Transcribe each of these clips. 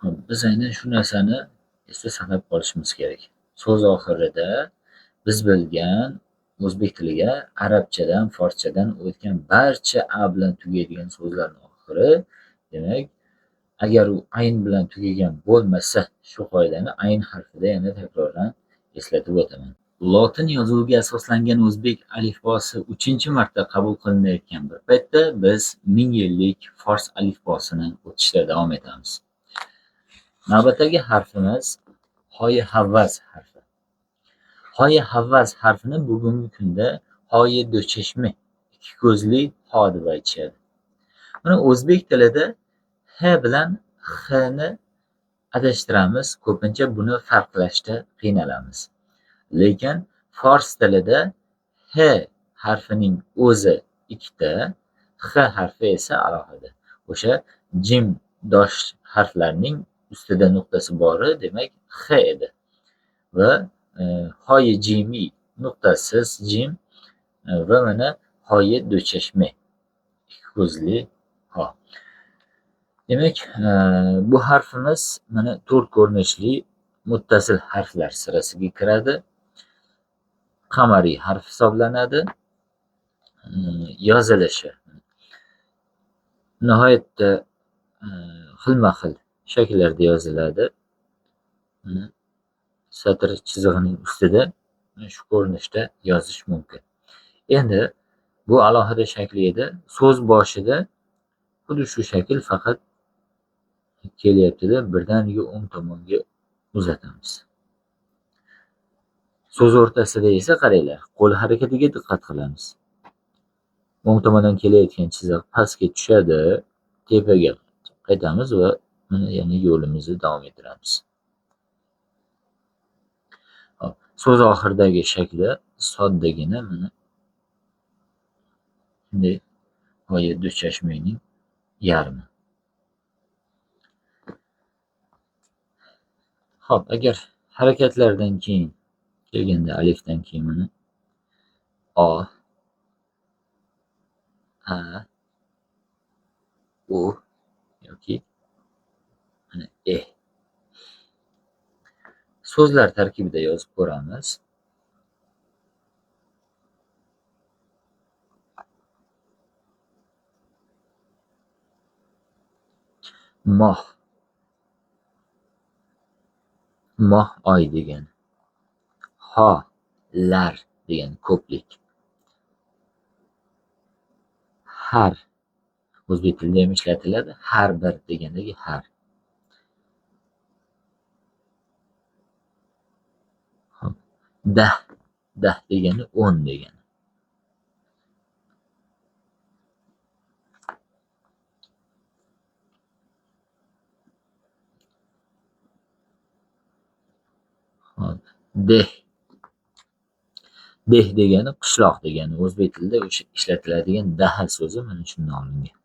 Biz aynan shu narsani esda saqlab qolishimiz kerak. So'z oxirida biz bilgan o'zbek tiliga arabchadan, forschadan o'tgan barcha a bilan tugaydigan so'zlarni oxiri, demak, agar u ayn bilan tugagan bo'lmasa, shu qoidani ayn harfida yana takrordan eslatib o'taman. Lotin yozuviga asoslangan o'zbek alifbosi 3-marta qabul qilinayotgan bir paytda biz 1000 yillik fors alifbosini o'tishda davom etamiz. Navbatdagi harfimiz hoyi havvaz harfi. Hoyi havvaz harfini bugungi kunda hoyi do'chashmi, ikki ko'zli ho deb aytishadi. Mana o'zbek tilida h bilan x ni adashtiramiz, ko'pincha buni farqlashda qiynalamiz. Lekin fors tilida h harfining o'zi ikkita, x harfi esa alohida. O'sha jimdosh harflarning ustida nuqtasi bori, demak x edi. Va hoyi jimi nuqtasiz jim va mana hoyi do'chashmi, ikki ko'zli ho. Demak, bu harfimiz mana 4 ko'rinishli muttasil harflar sirasiga kiradi. Qamariy harf hisoblanadi. Yozilishi nihoyatda xilma-xil shakllarda yoziladi. Satr chizig'ining ustida shu ko'rinishda yozish mumkin. Endi bu alohida shakli edi. So'z boshida xuddi shu shakl faqat kelyapti-da, birdaniga o'ng tomonga uzatamiz. So'z o'rtasida esa qaranglar, qo'l harakatiga diqqat qilamiz. O'ng tomondan kelayotgan chiziq pastga tushadi, tepaga qaytamiz va mana yana yo'limizni davom ettiramiz. So'z oxiridagi shakli soddagina mana shunday hoyi do'chashmining yarmi. Xo'p, agar harakatlardan keyin kelganda alifdan keyin mana o, a, u yoki mana e. So'zlar tarkibida yozib ko'ramiz. Moh. Moh oy degani. Ho, lar degani ko'plik. Har o'zbek tilida ham ishlatiladi. Har bir degandagi har. Dah degani 10 degani. Deh degani qishloq degani. O'zbek tilida o'sha ishlatiladigan daha so'zi mana shundan olingan.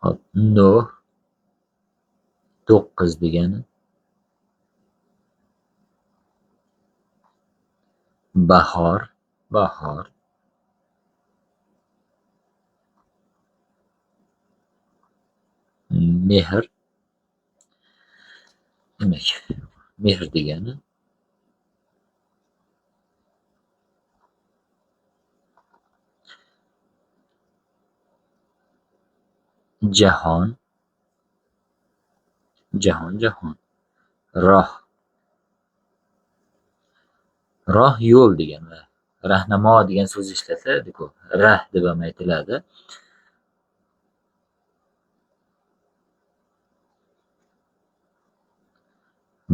Hop, Nuh 9 degani. Bahor mehr, demak, mehr degani. Jahon roh yo'l degani. Rahnamo degan so'z ishlatiladi-ku. Rah deb ham aytiladi.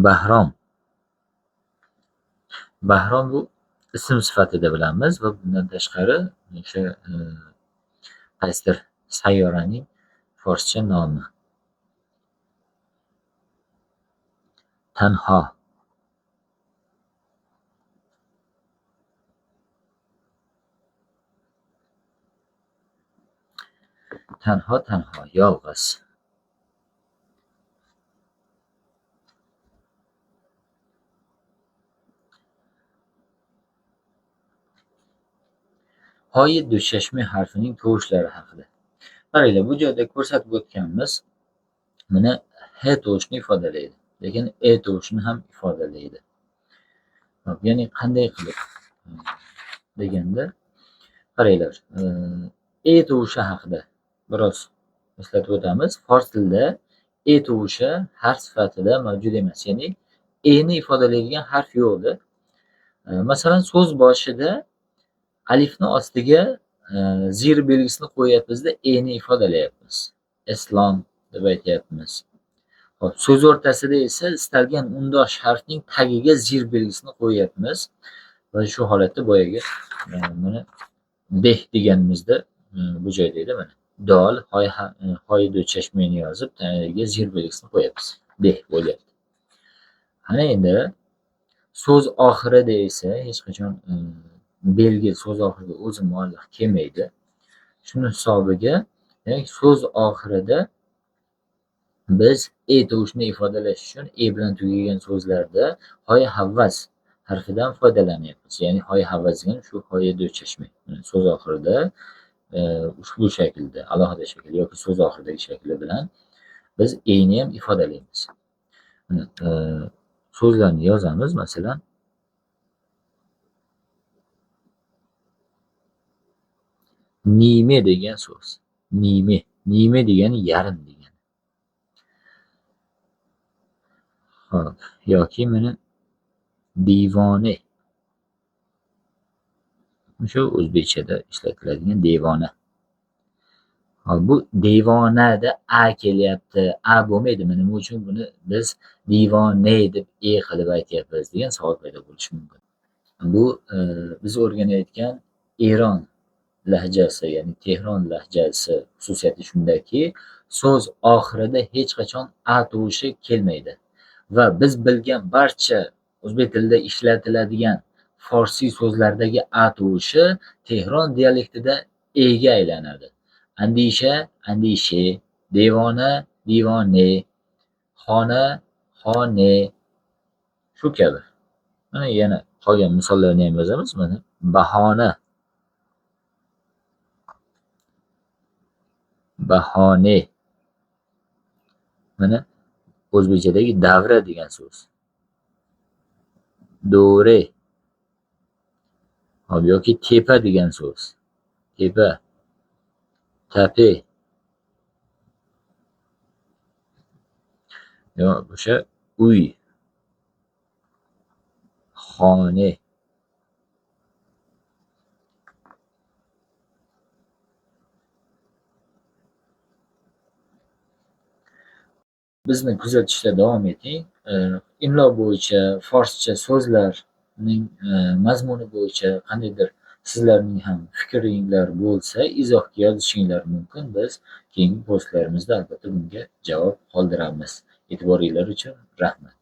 Bahrom bu ism sifatida bilamiz va bundan tashqari o'sha qaysidir sayyoraning forscha nomi. Tanho yolg'iz. Hoyi do'shashmi harfining tovushlari haqida. Qaranglar, bu yerda ko'rsatib o'tganimiz mana h tovushni ifodalaydi, lekin e tovushini ham ifodalaydi. Ya'ni qanday qilib deganda, qaranglar, e tovushi haqida biroz eslatib o'tamiz. Fors tilida e tovushi harf sifatida mavjud emas, ya'ni ni ifodalaydigan harf yo'qdir. Masalan, so'z boshida alifni ostiga zir belgisini qo'yyapmizda ni ifodalayapmiz. Islom deb aytyapmiz. Hop, so'z o'rtasida esa istalgan undosh harfning tagiga zir belgisini qo'yyapmiz va shu holatda boyagi mana beh deganimizda bu joyda edi mana. Dol, hoy do'chashmeni yozib, tagiga zir belgisini qo'yapmiz. Beh bo'lyapti. Ana endi so'z oxirida esa hech qachon belgi so'z oxiriga o'zi muallaq kelmaydi. Shuni hisobiga, demak, so'z oxirida biz tovushni ifodalash uchun bilan tugagan so'zlarda hoy havvas harfidan foydalanyapmiz. Ya'ni hoy havvas degan shu hoy do'chashmay. So'z oxirida ushbu shaklda, alohida shaklda yoki so'z oxiridagi shakli bilan biz ni ham ifodalaymiz. So'zlarni yozamiz. Masalan, nime degan so'z. Nime degani yarim degani. Hop, yoki mana divone. O'sha o'zbekchada ishlatiladigan devona. Hop, bu devonada a kelyapti. A bo'lmaydi. Nima uchun buni biz divone deb qilib aytyapmiz degan savol paydo bo'lishi mumkin. Bu biz o'rganayotgan Eron lahjasi, ya'ni Tehron lahjasi xususiyati shundaki, so'z oxirida hech qachon a tovushi kelmaydi va biz bilgan barcha o'zbek tilida ishlatiladigan forsiy so'zlardagi a tovushi Tehron dialektida ga aylanadi. Andisha, andishe, devona, divone, xona, xone, shu kabi. Mana yana qolgan misollarni ham yozamiz. Mana bahona, bahone. Mana o'zbekchadagi davra degan so'z. Do're. Hop, yoki tepa degan so'z. Tepa, tape. Yo, o'sha uy, xone. Bizni kuzatishda davom eting. Imlo bo'yicha, forscha so'zlarning mazmuni bo'yicha qandaydir sizlarning ham fikringlar bo'lsa, izohga yozishinglar mumkin. Biz keyingi postlarimizda albatta bunga javob qoldiramiz. E'tiboringlar uchun rahmat.